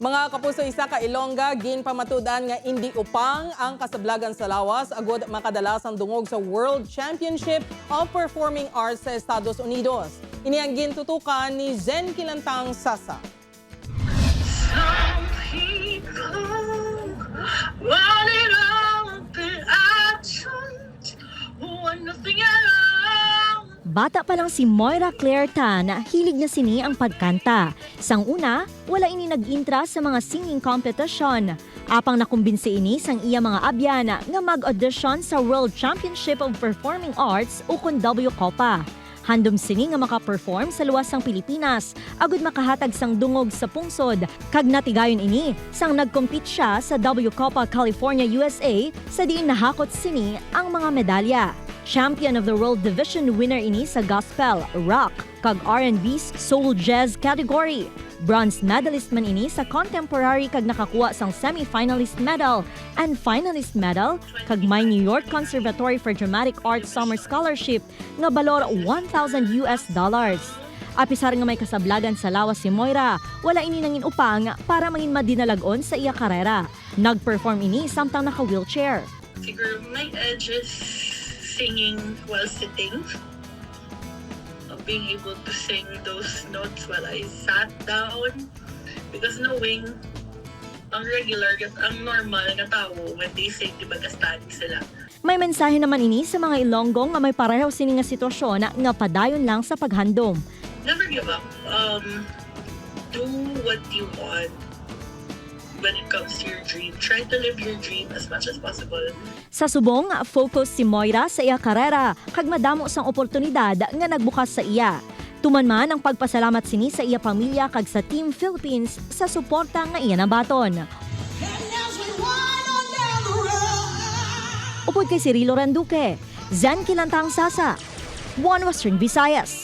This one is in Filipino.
Mga kapuso, isa ka Ilongga, gin pamatudan nga hindi upang ang kasablagan sa lawas agod makadalas ang dungog sa World Championship of Performing Arts sa Estados Unidos. Ini ang gintutukan ni Zen Kilantang Sasa. Some people want it all, but I don't want nothing at all. Bata pa lang si Moira Claire Tan, hilig na sini ang pagkanta. Sang una, wala ini nag-intra sa mga singing competition. Apang nakumbinsi ini sang iya mga abyan nga mag-audition sa World Championship of Performing Arts o kun WCOPA. Handom sini nga maka-perform sa luwas sang Pilipinas, agud makahatag sang dungog sa pungsod. Kag natigayon ini, sang nag-compete siya sa WCOPA California, USA, sa diin nahakot sini ang mga medalya. Champion of the World Division winner ini sa Gospel, Rock, kag R&B's Soul Jazz category. Bronze medalist man ini sa Contemporary kag nakakuha sang semi-finalist medal and finalist medal kag may New York Conservatory for Dramatic Arts Summer Scholarship nga balor $1,000. Apisar nga may kasablagan sa lawas si Moira, wala ini nangin upang para mangin madinalagon sa iya karera. Nag-perform ini samtang naka-wheelchair. Siguro my edge is singing while sitting. Being able to sing those notes while I sat down. Because knowing ang regular, ang normal na tao, when they sing, di ba standing sila. May mensahe naman ini sa mga Ilonggong nga may pareho sini nga sitwasyon nga padayon lang sa paghandom. Never give up. Do what you want. When it comes to your dream, try to live your dream as much as possible. Sa subong, focus si Moira sa iya karera kag madamo sang oportunidad nga nagbukas sa iya. Tuman man ang pagpasalamat sini sa iya pamilya kag sa Team Philippines sa suporta nga iya nabaton. Upod kay Cirilo Randuque, Zen Kilantang Sasa, One Western Visayas.